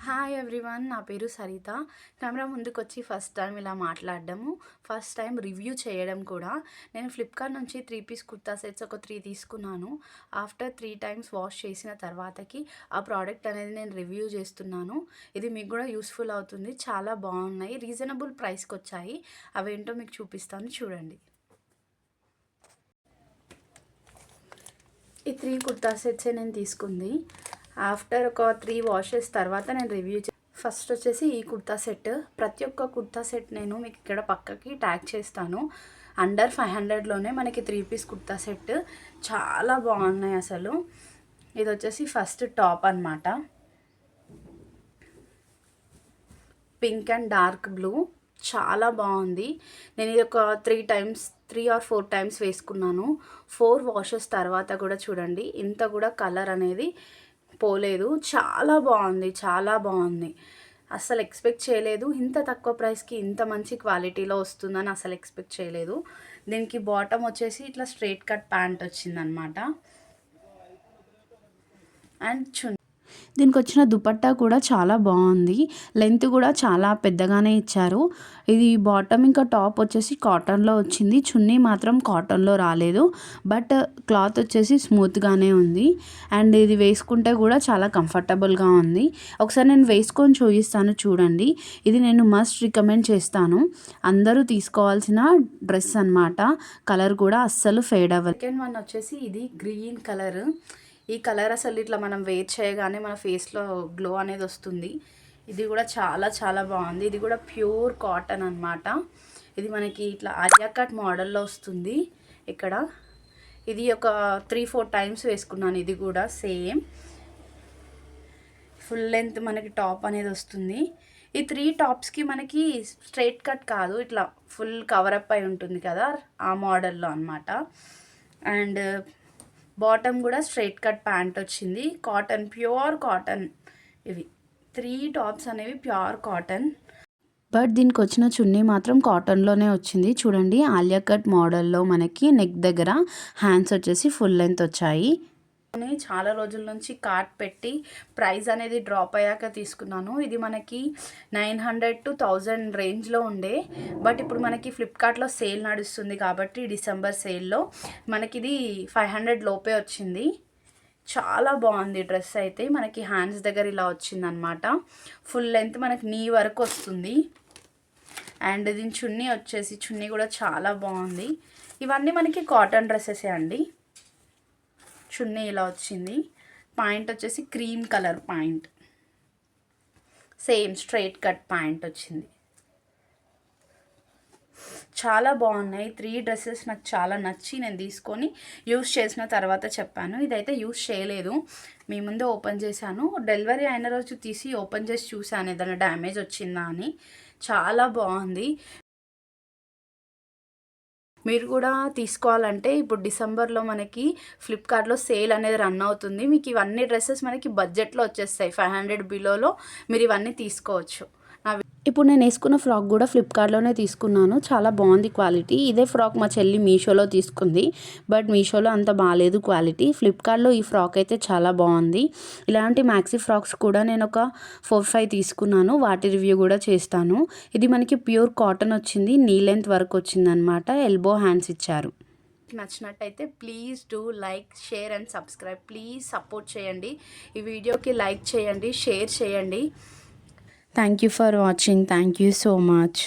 Hi everyone, నా పేరు Saritha. Camera ముందుకొచ్చి ఫస్ట్ టైం ఇలా మాట్లాడడము, ఫస్ట్ టైం రివ్యూ చేయడం కూడా. నేను ఫ్లిప్కార్ట్ నుంచి 3 పీస్ కుర్తా సెట్స్ ఒక 3 తీసుకున్నాను. ఆఫ్టర్ 3 టైమ్స్ వాష్ చేసిన తర్వాతకి ఆ ప్రోడక్ట్ అనేది నేను రివ్యూ చేస్తున్నాను. ఇది మీకు కూడా యూస్ఫుల్ అవుతుంది. చాలా బాగున్నాయి, రీజనబుల్ ప్రైస్కి వచ్చాయి. అవేంటో మీకు చూపిస్తాను, చూడండి. ఈ 3 కుర్తా సెట్సే నేను తీసుకుంది. ఆఫ్టర్ ఒక 3 వాషెస్ తర్వాత నేను రివ్యూ ఫస్ట్ వచ్చేసి ఈ కుర్తా సెట్. ప్రతి ఒక్క కుర్తా సెట్ నేను మీకు ఇక్కడ పక్కకి ట్యాగ్ చేస్తాను. అండర్ 500లోనే మనకి 3 పీస్ కుర్తా సెట్ చాలా బాగున్నాయి అసలు. ఇది వచ్చేసి ఫస్ట్ టాప్ అన్నమాట, పింక్ అండ్ డార్క్ బ్లూ, చాలా బాగుంది. నేను ఇది ఒక 3 or 4 టైమ్స్ వేసుకున్నాను. 4 వాషెస్ తర్వాత కూడా చూడండి, ఇంత కూడా కలర్ అనేది పోలేదు. చాలా బాగుంది, చాలా బాగుంది. అస్సలు ఎక్స్పెక్ట్ చేయలేదు ఇంత తక్కువ ప్రైస్కి ఇంత మంచి క్వాలిటీలో వస్తుందని అసలు ఎక్స్పెక్ట్ చేయలేదు. దీనికి బాటమ్ వచ్చేసి ఇట్లా స్ట్రైట్ కట్ ప్యాంట్ వచ్చిందనమాట. అండ్ దీనికి వచ్చిన దుపట్టా కూడా చాలా బాగుంది. లెంత్ కూడా చాలా పెద్దగానే ఇచ్చారు. ఇది బాటమ్ ఇంకా టాప్ వచ్చేసి కాటన్లో వచ్చింది. చున్నీ మాత్రం కాటన్లో రాలేదు, బట్ క్లాత్ వచ్చేసి స్మూత్గానే ఉంది. అండ్ ఇది వేసుకుంటే కూడా చాలా కంఫర్టబుల్గా ఉంది. ఒకసారి నేను వేసుకొని చూపిస్తాను, చూడండి. ఇది నేను మస్ట్ రికమెండ్ చేస్తాను. అందరూ తీసుకోవాల్సిన డ్రెస్ అన్నమాట. కలర్ కూడా అస్సలు ఫేడ్ అవ్వదు. సెకండ్ వన్ వచ్చేసి ఇది గ్రీన్ కలర్. ఈ కలర్ అసలు ఇట్లా మనం వేర్ చేయగానే మన ఫేస్లో గ్లో అనేది వస్తుంది. ఇది కూడా చాలా చాలా బాగుంది. ఇది కూడా ప్యూర్ కాటన్ అన్నమాట. ఇది మనకి ఇట్లా ఆలియా కట్ మోడల్లో వస్తుంది. ఇక్కడ ఇది ఒక 3-4 టైమ్స్ వేసుకున్నాను. ఇది కూడా సేమ్ ఫుల్ లెంత్ మనకి టాప్ అనేది వస్తుంది. ఈ 3 టాప్స్కి మనకి స్ట్రైట్ కట్ కాదు, ఇట్లా ఫుల్ కవరప్ అయి ఉంటుంది కదా, ఆ మోడల్లో అన్నమాట. అండ్ బాటమ్ కూడా స్ట్రైట్ కట్ ప్యాంట్ వచ్చింది. Cotton, pure cotton. ఇవి 3 టాప్స్ అనేవి ప్యూర్ కాటన్. బట్ దీనికి వచ్చిన చున్నీ మాత్రం కాటన్లోనే వచ్చింది. చూడండి, ఆలియా కట్ మోడల్లో మనకి నెక్ దగ్గర హ్యాండ్స్ వచ్చేసి ఫుల్ లెంత్ వచ్చాయి. చాలా రోజుల నుంచి కార్ట్ పెట్టి ప్రైస్ అనేది డ్రాప్ అయ్యాక తీసుకున్నాను. ఇది మనకి 900 to 1000 రేంజ్లో ఉండే, బట్ ఇప్పుడు మనకి ఫ్లిప్కార్ట్లో సేల్ నడుస్తుంది కాబట్టి డిసెంబర్ సేల్లో మనకి ఇది 500 లోపే వచ్చింది. చాలా బాగుంది డ్రెస్ అయితే. మనకి హ్యాండ్స్ దగ్గర ఇలా వచ్చిందనమాట. ఫుల్ లెంత్ మనకి నీ వరకు వస్తుంది. అండ్ దీని చున్నీ వచ్చేసి, చున్నీ కూడా చాలా బాగుంది. ఇవన్నీ మనకి కాటన్ డ్రెస్సెసే అండి. చున్నీ ఇలా వచ్చింది. పాయింట్ వచ్చేసి cream colour point, same straight cut point వచ్చింది. చాలా బాగున్నాయి 3 డ్రెస్సెస్. నాకు చాలా నచ్చి నేను తీసుకొని యూస్ చేసిన తర్వాత చెప్పాను. ఇదైతే యూస్ చేయలేదు, మీ ముందే ఓపెన్ చేశాను. డెలివరీ అయిన రోజు తీసి ఓపెన్ చేసి చూశాను ఏదైనా డ్యామేజ్ వచ్చిందా అని. చాలా బాగుంది. మీరు కూడా తీసుకోవాలంటే ఇప్పుడు డిసెంబర్లో మనకి ఫ్లిప్కార్ట్లో సేల్ అనేది రన్ అవుతుంది. మీకు ఇవన్నీ డ్రెస్సెస్ మనకి బడ్జెట్లో వచ్చేస్తాయి. 500 బిలోలో మీరు ఇవన్నీ తీసుకోవచ్చు. ఇప్పుడు నేను వేసుకున్న ఫ్రాక్ కూడా ఫ్లిప్కార్ట్లోనే తీసుకున్నాను. చాలా బాగుంది క్వాలిటీ. ఇదే ఫ్రాక్ మా చెల్లి మీషోలో తీసుకుంది, బట్ మీషోలో అంత బాగాలేదు క్వాలిటీ. ఫ్లిప్కార్ట్లో ఈ ఫ్రాక్ అయితే చాలా బాగుంది. ఇలాంటి మ్యాక్సీ ఫ్రాక్స్ కూడా నేను ఒక 4-5 తీసుకున్నాను. వాటి రివ్యూ కూడా చేస్తాను. ఇది మనకి ప్యూర్ కాటన్ వచ్చింది. నీ లెంత్ వరకు వచ్చిందనమాట. ఎల్బో హ్యాండ్స్ ఇచ్చారు. నచ్చినట్టయితే please do like, share and subscribe. Please support చేయండి. ఈ వీడియోకి లైక్ చేయండి, షేర్ చేయండి. Thank you for watching. Thank you so much.